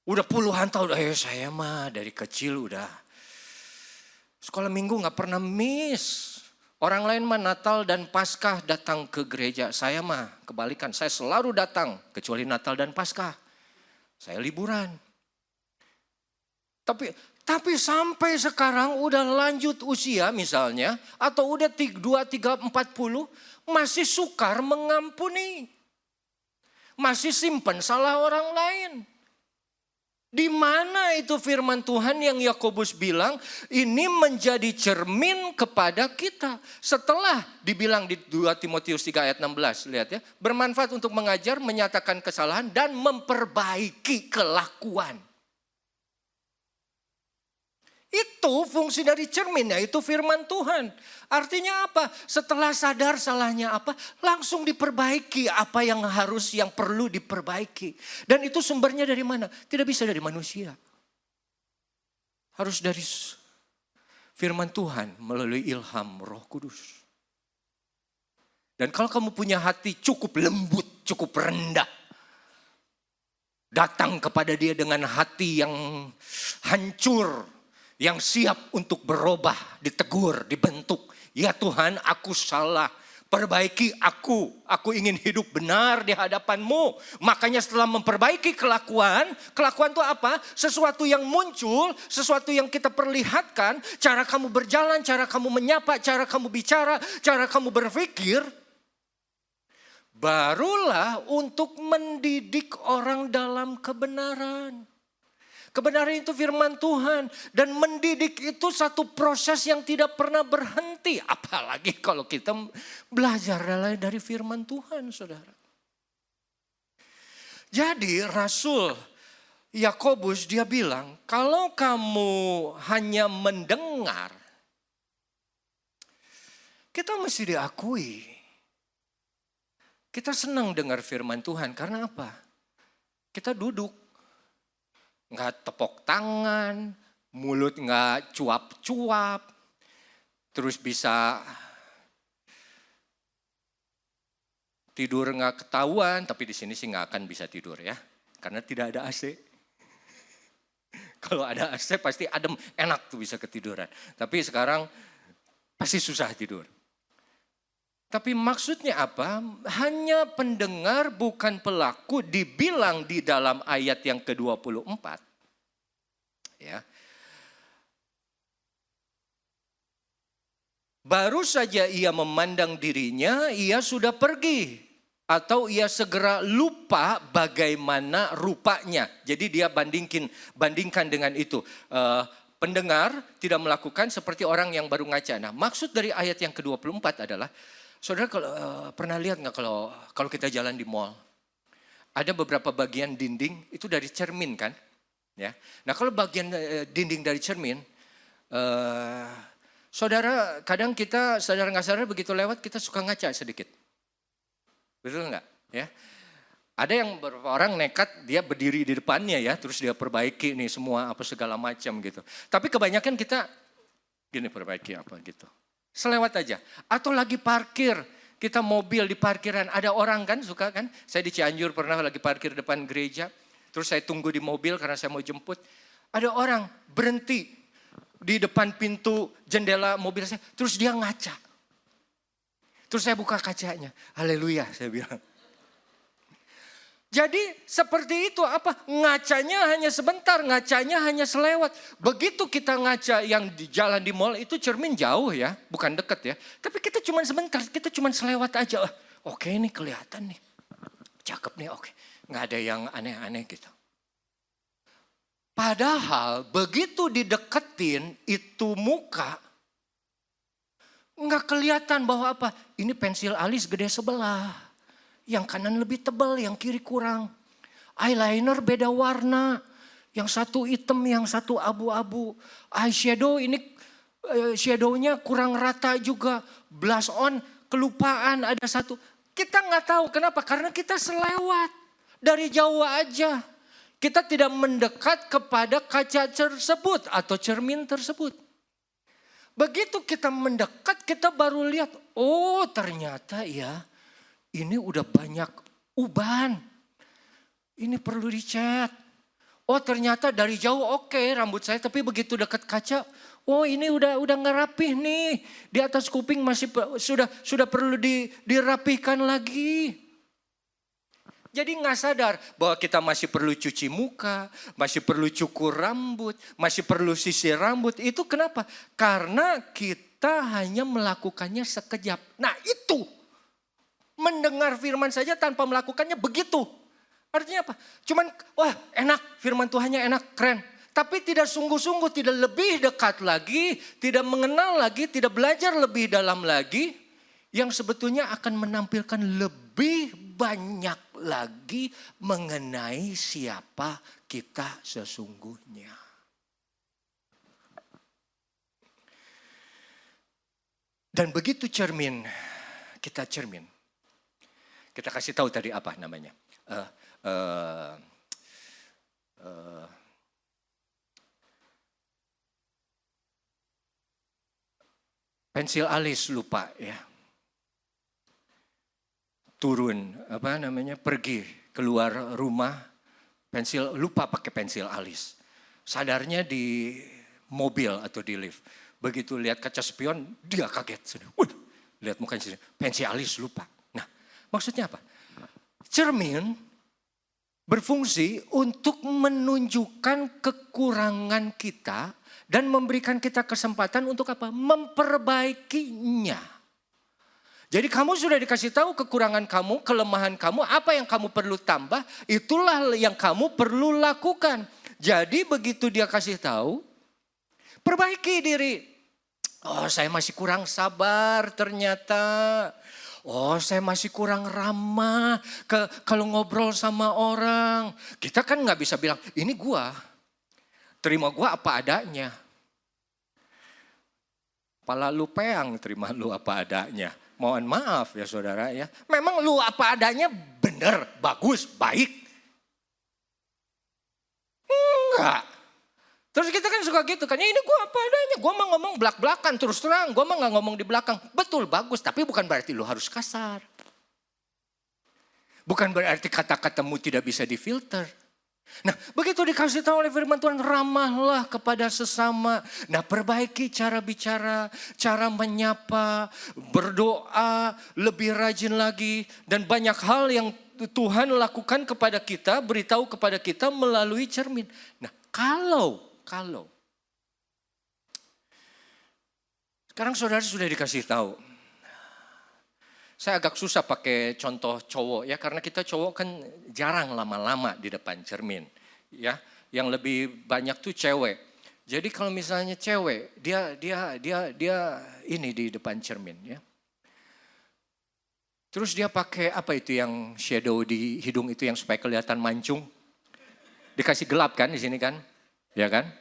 Udah puluhan tahun, saya mah dari kecil udah Sekolah minggu gak pernah miss. Orang lain mah Natal dan Paskah datang ke gereja. Saya mah kebalikan, saya selalu datang kecuali Natal dan Paskah. Saya liburan. Tapi sampai sekarang udah lanjut usia misalnya, atau udah 2, 3, 40, masih sukar mengampuni. Masih simpen salah orang lain. Di mana itu firman Tuhan yang Yakobus bilang ini menjadi cermin kepada kita. Setelah dibilang di 2 Timotius 3 ayat 16, lihat ya. Bermanfaat untuk mengajar, menyatakan kesalahan dan memperbaiki kelakuan. Itu fungsi dari cermin, yaitu firman Tuhan. Artinya apa? Setelah sadar salahnya apa, langsung diperbaiki apa yang perlu diperbaiki. Dan itu sumbernya dari mana? Tidak bisa dari manusia. Harus dari firman Tuhan melalui ilham Roh Kudus. Dan kalau kamu punya hati cukup lembut, cukup rendah, datang kepada Dia dengan hati yang hancur, yang siap untuk berubah, ditegur, dibentuk. Ya Tuhan, aku salah. Perbaiki aku. Aku ingin hidup benar di hadapan-Mu. Makanya setelah memperbaiki kelakuan itu apa? Sesuatu yang muncul, sesuatu yang kita perlihatkan. Cara kamu berjalan, cara kamu menyapa, cara kamu bicara, cara kamu berpikir. Barulah untuk mendidik orang dalam kebenaran. Kebenaran itu firman Tuhan. Dan mendidik itu satu proses yang tidak pernah berhenti. Apalagi kalau kita belajar dari firman Tuhan, saudara. Jadi Rasul Yakobus dia bilang, kalau kamu hanya mendengar, kita mesti diakui. Kita senang dengar firman Tuhan, karena apa? Kita duduk. Nggak tepok tangan, mulut nggak cuap-cuap, terus bisa tidur nggak ketahuan, tapi di sini sih nggak akan bisa tidur ya, karena tidak ada AC. Kalau ada AC pasti adem, enak tuh bisa ketiduran. Tapi sekarang pasti susah tidur. Tapi maksudnya apa? Hanya pendengar bukan pelaku dibilang di dalam ayat yang ke-24. Ya. Baru saja ia memandang dirinya, ia sudah pergi. Atau ia segera lupa bagaimana rupanya. Jadi dia bandingkan dengan itu. Pendengar tidak melakukan seperti orang yang baru ngaca. Nah, maksud dari ayat yang ke-24 adalah, saudara kalau pernah lihat nggak kalau kita jalan di mall, ada beberapa bagian dinding itu dari cermin kan, ya. Nah kalau bagian dinding dari cermin, saudara kadang kita sadar nggak sadar begitu lewat kita suka ngaca sedikit, betul nggak? Ya. Ada yang beberapa orang nekat dia berdiri di depannya ya, terus dia perbaiki nih semua apa segala macam gitu. Tapi kebanyakan kita gini perbaiki apa gitu. Selewat aja. Atau lagi parkir, kita mobil di parkiran. Ada orang kan suka kan. Saya di Cianjur pernah lagi parkir depan gereja. Terus saya tunggu di mobil karena saya mau jemput. Ada orang berhenti di depan pintu jendela mobil saya. Terus dia ngaca. Terus saya buka kacanya. Haleluya saya bilang. Jadi seperti itu apa? Ngacanya hanya sebentar, ngacanya hanya selewat. Begitu kita ngaca yang di jalan di mall itu cermin jauh ya, bukan dekat ya. Tapi kita cuma sebentar, kita cuma selewat aja. Oke ini kelihatan nih, cakep nih oke. Nggak ada yang aneh-aneh gitu. Padahal begitu dideketin itu muka, nggak kelihatan bahwa apa? Ini pensil alis gede sebelah. Yang kanan lebih tebal, yang kiri kurang. Eyeliner beda warna. Yang satu hitam, yang satu abu-abu. Eyeshadow ini shadownya kurang rata juga. Blush on kelupaan ada satu. Kita nggak tahu kenapa, karena kita selewat. Dari jauh aja. Kita tidak mendekat kepada kaca tersebut atau cermin tersebut. Begitu kita mendekat, kita baru lihat, oh ternyata ya. Ini udah banyak uban. Ini perlu dicat. Oh ternyata dari jauh oke rambut saya. Tapi begitu dekat kaca. Oh ini udah nggak rapih nih, di atas kuping masih sudah perlu dirapihkan lagi. Jadi nggak sadar bahwa kita masih perlu cuci muka, masih perlu cukur rambut, masih perlu sisir rambut. Itu kenapa? Karena kita hanya melakukannya sekejap. Nah itu, mendengar firman saja tanpa melakukannya begitu. Artinya apa? Cuman wah enak, firman Tuhannya enak, keren. Tapi tidak sungguh-sungguh, tidak lebih dekat lagi, tidak mengenal lagi, tidak belajar lebih dalam lagi. Yang sebetulnya akan menampilkan lebih banyak lagi mengenai siapa kita sesungguhnya. Dan begitu cermin, kita kasih tahu tadi apa namanya. Pensil alis lupa ya. Turun pergi keluar rumah, lupa pakai pensil alis. Sadarnya di mobil atau di lift. Begitu lihat kaca spion dia kaget. Lihat mukanya sini, pensil alis lupa. Nah maksudnya apa? Cermin berfungsi untuk menunjukkan kekurangan kita dan memberikan kita kesempatan untuk apa? Memperbaikinya. Jadi kamu sudah dikasih tahu kekurangan kamu, kelemahan kamu, apa yang kamu perlu tambah, itulah yang kamu perlu lakukan. Jadi begitu dia kasih tahu, perbaiki diri. Oh saya masih kurang sabar ternyata. Oh saya masih kurang ramah kalau ngobrol sama orang. Kita kan gak bisa bilang, ini gua, terima gua apa adanya. Pala lu peang, terima lu apa adanya. Mohon maaf ya saudara ya. Memang lu apa adanya benar, bagus, baik. Enggak. Terus kita kan suka gitu kan. Ya ini gue apa adanya. Gue mau ngomong belak-belakan terus terang. Gue mah gak ngomong di belakang. Betul bagus tapi bukan berarti lu harus kasar. Bukan berarti kata-katamu tidak bisa difilter. Nah begitu dikasih tahu oleh firman Tuhan, ramahlah kepada sesama. Nah perbaiki cara bicara, cara menyapa, berdoa, lebih rajin lagi. Dan banyak hal yang Tuhan lakukan kepada kita, beritahu kepada kita melalui cermin. Nah kalau sekarang saudara sudah dikasih tahu. Saya agak susah pakai contoh cowok ya, karena kita cowok kan jarang lama-lama di depan cermin ya. Yang lebih banyak tuh cewek. Jadi kalau misalnya cewek dia ini di depan cermin ya. Terus dia pakai apa itu yang shadow di hidung itu yang supaya kelihatan mancung. Dikasih gelap kan di sini kan? Ya kan?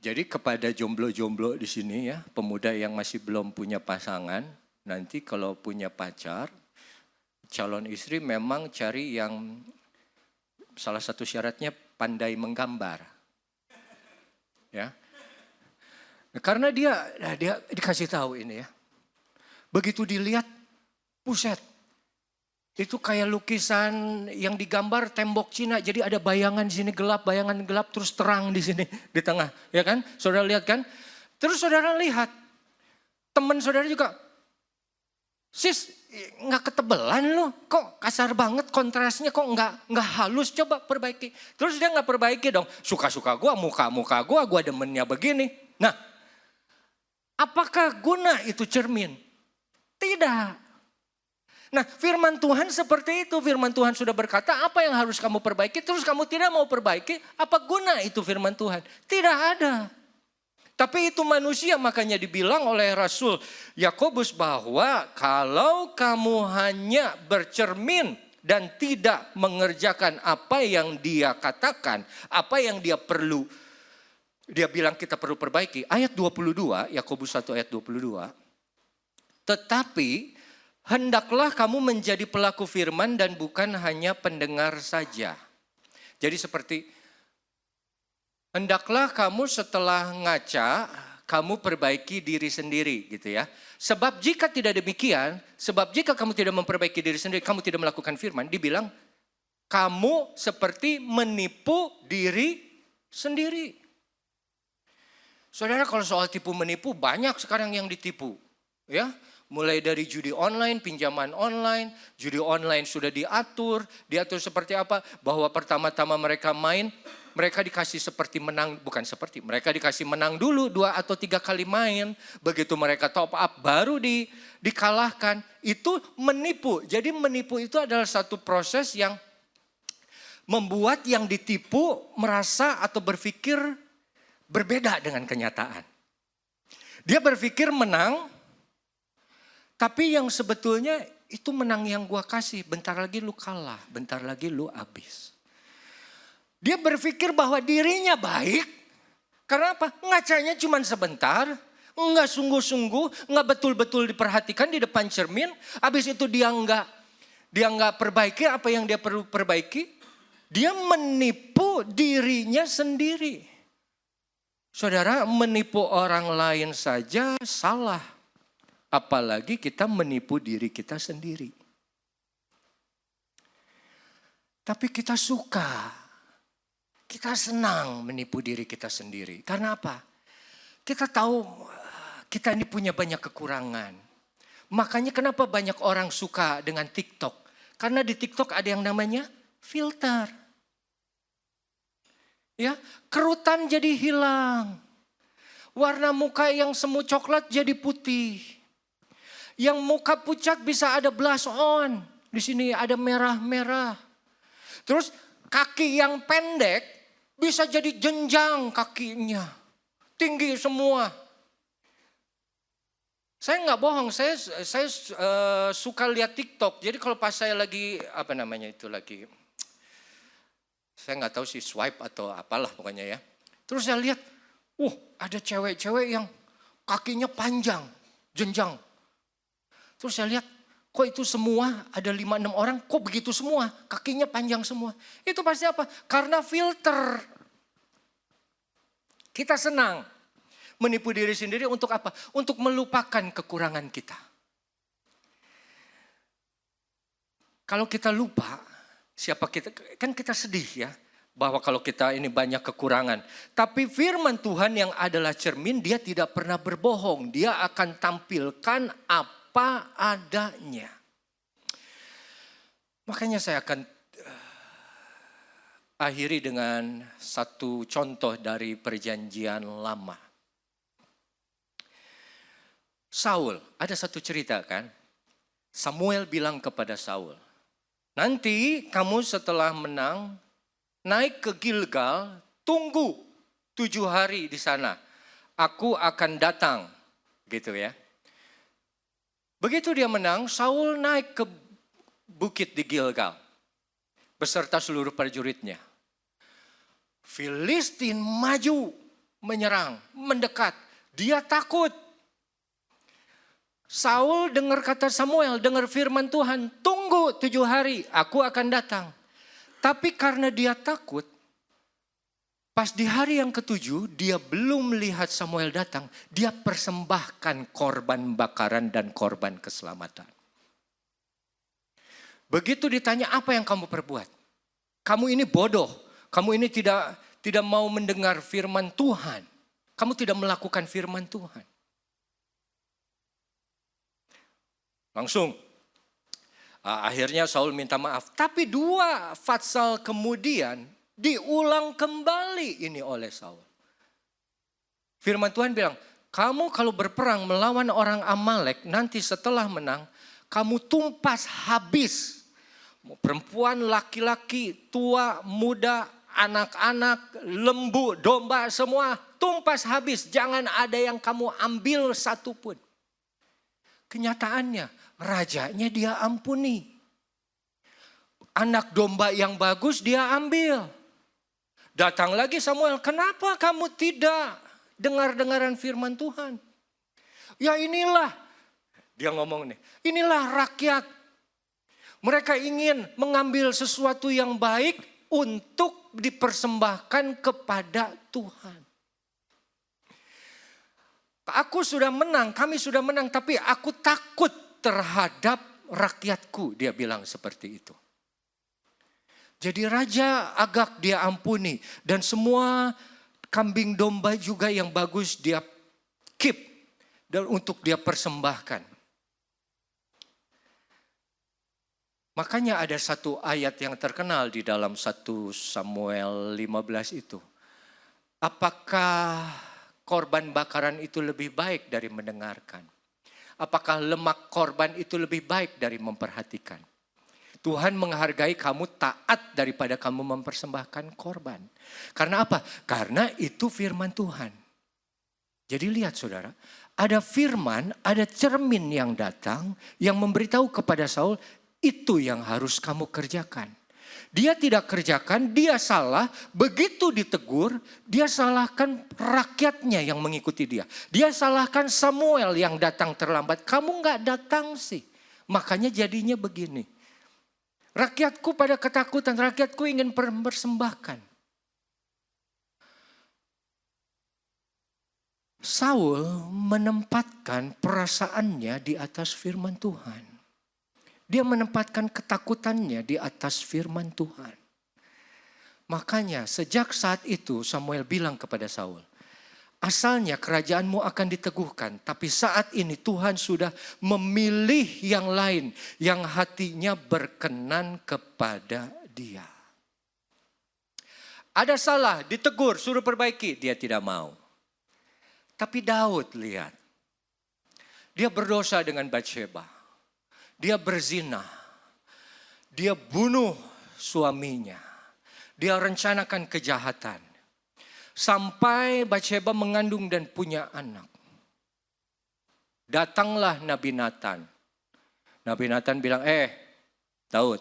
Jadi kepada jomblo-jomblo di sini ya, pemuda yang masih belum punya pasangan, nanti kalau punya pacar, calon istri memang cari yang salah satu syaratnya pandai menggambar. Ya. Karena dia dikasih tahu ini ya. Begitu dilihat, buset. Itu kayak lukisan yang digambar tembok Cina. Jadi ada bayangan di sini gelap, bayangan gelap terus terang di sini di tengah, ya kan? Saudara lihat kan? Terus saudara lihat teman saudara juga, sis, nggak ketebelan loh, kok kasar banget kontrasnya, kok nggak halus, coba perbaiki. Terus dia nggak perbaiki dong, suka-suka gue, muka gue demennya begini. Nah, apakah guna itu cermin? Tidak. Nah firman Tuhan seperti itu, firman Tuhan sudah berkata apa yang harus kamu perbaiki, terus kamu tidak mau perbaiki, apa guna itu firman Tuhan? Tidak ada. Tapi itu manusia, makanya dibilang oleh Rasul Yakobus bahwa kalau kamu hanya bercermin dan tidak mengerjakan apa yang dia katakan, apa yang dia perlu, dia bilang kita perlu perbaiki. Ayat 22, Yakobus 1 ayat 22. Tetapi hendaklah kamu menjadi pelaku firman dan bukan hanya pendengar saja. Jadi seperti hendaklah kamu setelah ngaca, kamu perbaiki diri sendiri gitu ya. Sebab jika tidak demikian, sebab jika kamu tidak memperbaiki diri sendiri, kamu tidak melakukan firman, dibilang kamu seperti menipu diri sendiri. Saudara, kalau soal tipu menipu banyak sekarang yang ditipu. Ya, mulai dari judi online, pinjaman online, judi online sudah diatur seperti apa? Bahwa pertama-tama mereka main, mereka dikasih seperti menang, bukan seperti, mereka dikasih menang dulu 2 atau 3 kali main. Begitu mereka top up baru dikalahkan. Itu menipu. Jadi menipu itu adalah satu proses yang membuat yang ditipu merasa atau berpikir berbeda dengan kenyataan. Dia berpikir menang, tapi yang sebetulnya itu menang yang gua kasih. Bentar lagi lu kalah, bentar lagi lu habis. Dia berpikir bahwa dirinya baik. Karena apa? Ngacanya cuma sebentar. Enggak sungguh-sungguh, enggak betul-betul diperhatikan di depan cermin. Habis itu dia enggak perbaiki apa yang dia perlu perbaiki. Dia menipu dirinya sendiri. Saudara, menipu orang lain saja salah. Apalagi kita menipu diri kita sendiri. Tapi kita suka. Kita senang menipu diri kita sendiri. Karena apa? Kita tahu kita ini punya banyak kekurangan. Makanya kenapa banyak orang suka dengan TikTok. Karena di TikTok ada yang namanya filter. Ya, kerutan jadi hilang. Warna muka yang semu coklat jadi putih. Yang muka pucat bisa ada blush on. Di sini ada merah-merah. Terus kaki yang pendek bisa jadi jenjang kakinya. Tinggi semua. Saya nggak bohong, saya suka lihat TikTok. Jadi kalau pas saya lagi, saya nggak tahu sih swipe atau apalah pokoknya ya. Terus saya lihat, ada cewek-cewek yang kakinya panjang, jenjang. Terus saya lihat, kok itu semua ada 5-6 orang, kok begitu semua, kakinya panjang semua. Itu pasti apa? Karena filter. Kita senang menipu diri sendiri untuk apa? Untuk melupakan kekurangan kita. Kalau kita lupa, siapa kita, kan kita sedih ya. Bahwa kalau kita ini banyak kekurangan. Tapi firman Tuhan yang adalah cermin, dia tidak pernah berbohong. Dia akan tampilkan apa adanya. Makanya saya akan akhiri dengan satu contoh dari perjanjian lama. Saul, ada satu cerita kan. Samuel bilang kepada Saul, nanti kamu setelah menang, naik ke Gilgal, tunggu 7 hari di sana. Aku akan datang, gitu ya. Begitu dia menang, Saul naik ke bukit di Gilgal. Beserta seluruh prajuritnya. Filistin maju, menyerang, mendekat. Dia takut. Saul dengar kata Samuel, dengar firman Tuhan, tunggu 7 hari, aku akan datang. Tapi karena dia takut, pas di hari yang ke-7, dia belum melihat Samuel datang, dia persembahkan korban bakaran dan korban keselamatan. Begitu ditanya, apa yang kamu perbuat? Kamu ini bodoh, kamu ini tidak mau mendengar firman Tuhan. Kamu tidak melakukan firman Tuhan. Langsung. Akhirnya Saul minta maaf. Tapi 2 fatsal kemudian diulang kembali ini oleh Saul. Firman Tuhan bilang, kamu kalau berperang melawan orang Amalek, nanti setelah menang, kamu tumpas habis. Perempuan, laki-laki, tua, muda, anak-anak, lembu, domba, semua tumpas habis. Jangan ada yang kamu ambil satupun. Kenyataannya, rajanya dia ampuni. Anak domba yang bagus dia ambil. Datang lagi Samuel, kenapa kamu tidak dengar-dengaran firman Tuhan? Ya inilah, dia ngomong nih, inilah rakyat. Mereka ingin mengambil sesuatu yang baik untuk dipersembahkan kepada Tuhan. Aku sudah menang, kami sudah menang, tapi aku takut terhadap rakyatku, dia bilang seperti itu. Jadi Raja Agag dia ampuni dan semua kambing domba juga yang bagus dia keep dan untuk dia persembahkan. Makanya ada satu ayat yang terkenal di dalam 1 Samuel 15 itu. Apakah korban bakaran itu lebih baik dari mendengarkan? Apakah lemak korban itu lebih baik dari memperhatikan? Tuhan menghargai kamu taat daripada kamu mempersembahkan korban. Karena apa? Karena itu firman Tuhan. Jadi lihat saudara, ada firman, ada cermin yang datang yang memberitahu kepada Saul, itu yang harus kamu kerjakan. Dia tidak kerjakan, dia salah, begitu ditegur, dia salahkan rakyatnya yang mengikuti dia. Dia salahkan Samuel yang datang terlambat, kamu gak datang sih. Makanya jadinya begini. Rakyatku pada ketakutan, rakyatku ingin mempersembahkan. Saul menempatkan perasaannya di atas firman Tuhan. Dia menempatkan ketakutannya di atas firman Tuhan. Makanya sejak saat itu Samuel bilang kepada Saul, asalnya kerajaanmu akan diteguhkan, tapi saat ini Tuhan sudah memilih yang lain yang hatinya berkenan kepada dia. Ada salah, ditegur, suruh perbaiki, dia tidak mau. Tapi Daud lihat, dia berdosa dengan Batsheba. Dia berzina, dia bunuh suaminya, dia rencanakan kejahatan. Sampai Batsheba mengandung dan punya anak. Datanglah Nabi Nathan. Nabi Nathan bilang, Daud.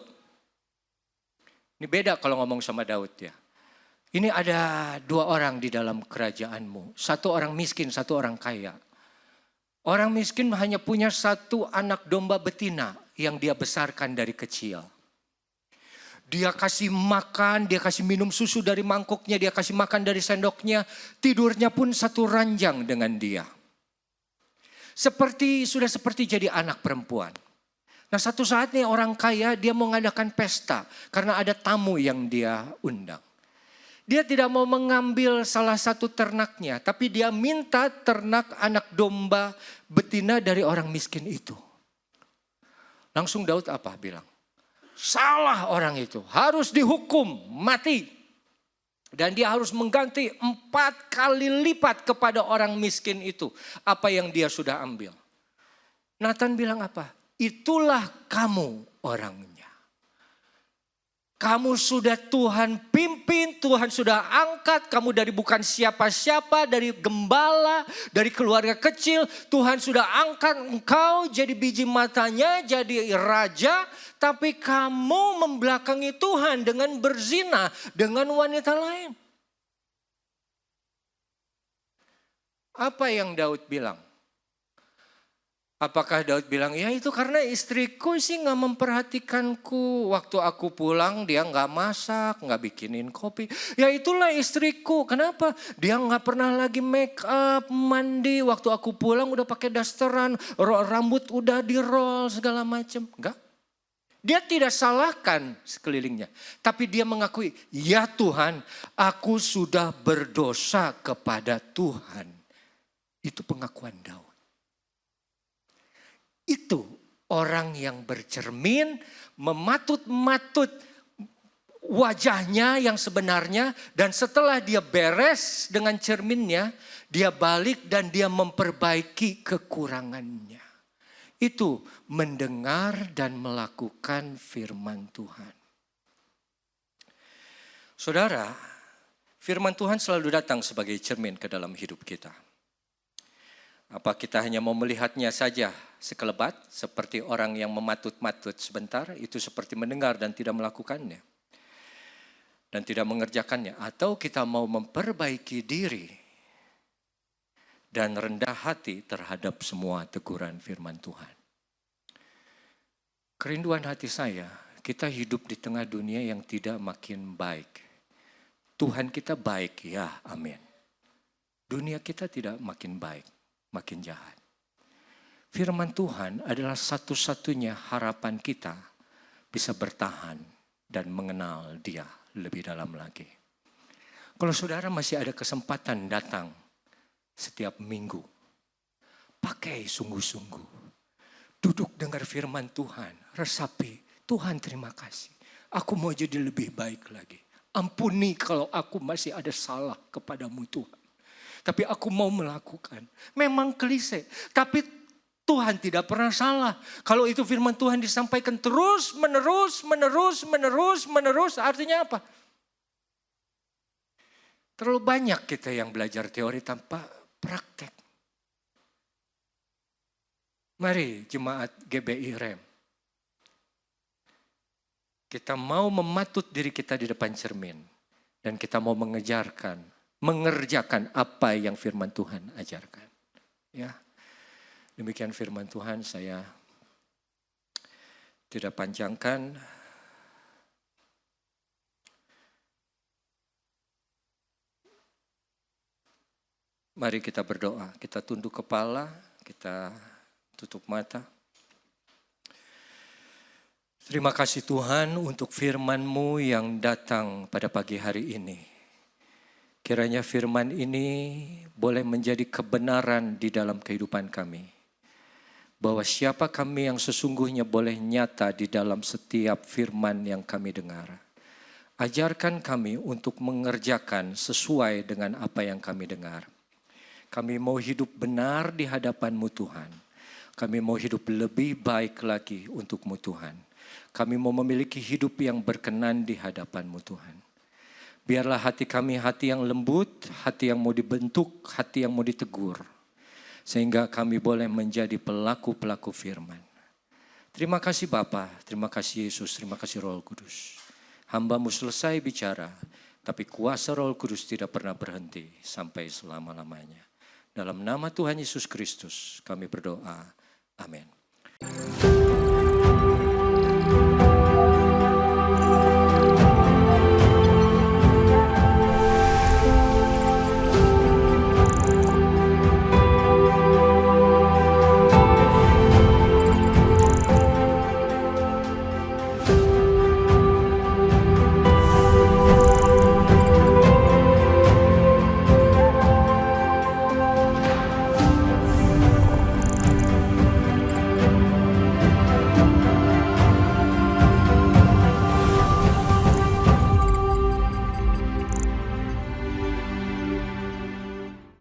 Ini beda kalau ngomong sama Daud ya. Ini ada 2 orang di dalam kerajaanmu. 1 orang miskin, 1 orang kaya. Orang miskin hanya punya 1 anak domba betina yang dia besarkan dari kecil. Dia kasih makan, dia kasih minum susu dari mangkuknya, dia kasih makan dari sendoknya. Tidurnya pun 1 ranjang dengan dia. Sudah seperti jadi anak perempuan. Nah satu saat nih orang kaya dia mau mengadakan pesta karena ada tamu yang dia undang. Dia tidak mau mengambil salah satu ternaknya, tapi dia minta ternak anak domba betina dari orang miskin itu. Langsung Daud apa bilang? Salah orang itu, harus dihukum mati. Dan dia harus mengganti 4 kali lipat kepada orang miskin itu apa yang dia sudah ambil. Nathan bilang apa? Itulah kamu orangnya. Kamu sudah Tuhan pimpin, Tuhan sudah angkat. Kamu dari bukan siapa-siapa, dari gembala, dari keluarga kecil. Tuhan sudah angkat engkau jadi biji matanya, jadi raja. Tapi kamu membelakangi Tuhan dengan berzina dengan wanita lain. Apa yang Daud bilang? Apakah Daud bilang, ya itu karena istriku sih gak memperhatikanku. Waktu aku pulang dia gak masak, gak bikinin kopi. Ya itulah istriku, kenapa? Dia gak pernah lagi make up, mandi. Waktu aku pulang udah pakai dasteran, rambut udah di roll segala macam. Enggak. Dia tidak salahkan sekelilingnya. Tapi dia mengakui, ya Tuhan aku sudah berdosa kepada Tuhan. Itu pengakuan Daud. Itu orang yang bercermin, mematut-matut wajahnya yang sebenarnya. Dan setelah dia beres dengan cerminnya, dia balik dan dia memperbaiki kekurangannya. Itu mendengar dan melakukan firman Tuhan. Saudara, firman Tuhan selalu datang sebagai cermin ke dalam hidup kita. Apa kita hanya mau melihatnya saja sekelebat seperti orang yang mematut-matut sebentar, itu seperti mendengar dan tidak melakukannya dan tidak mengerjakannya, atau kita mau memperbaiki diri dan rendah hati terhadap semua teguran firman Tuhan. Kerinduan hati saya, kita hidup di tengah dunia yang tidak makin baik. Tuhan kita baik, ya amin. Dunia kita tidak makin baik, makin jahat. Firman Tuhan adalah satu-satunya harapan kita bisa bertahan dan mengenal Dia lebih dalam lagi. Kalau saudara masih ada kesempatan datang setiap minggu, pakai sungguh-sungguh. Duduk dengar firman Tuhan, resapi. Tuhan terima kasih. Aku mau jadi lebih baik lagi. Ampuni kalau aku masih ada salah kepadamu Tuhan. Tapi aku mau melakukan. Memang klise, tapi Tuhan tidak pernah salah. Kalau itu firman Tuhan disampaikan terus, menerus, artinya apa? Terlalu banyak kita yang belajar teori tanpa praktek. Mari jemaat GBI Rem. Kita mau mematut diri kita di depan cermin. Dan kita mau mengerjakan apa yang firman Tuhan ajarkan. Ya, demikian firman Tuhan, saya tidak panjangkan. Mari kita berdoa, kita tunduk kepala, kita tutup mata. Terima kasih Tuhan untuk firman-Mu yang datang pada pagi hari ini. Kiranya firman ini boleh menjadi kebenaran di dalam kehidupan kami. Bahwa siapa kami yang sesungguhnya boleh nyata di dalam setiap firman yang kami dengar. Ajarkan kami untuk mengerjakan sesuai dengan apa yang kami dengar. Kami mau hidup benar di hadapan-Mu Tuhan. Kami mau hidup lebih baik lagi untuk-Mu Tuhan. Kami mau memiliki hidup yang berkenan di hadapan-Mu Tuhan. Biarlah hati kami hati yang lembut, hati yang mau dibentuk, hati yang mau ditegur. Sehingga kami boleh menjadi pelaku-pelaku firman. Terima kasih Bapa, terima kasih Yesus, terima kasih Roh Kudus. Hamba-Mu selesai bicara, tapi kuasa Roh Kudus tidak pernah berhenti sampai selama-lamanya. Dalam nama Tuhan Yesus Kristus kami berdoa. Amin.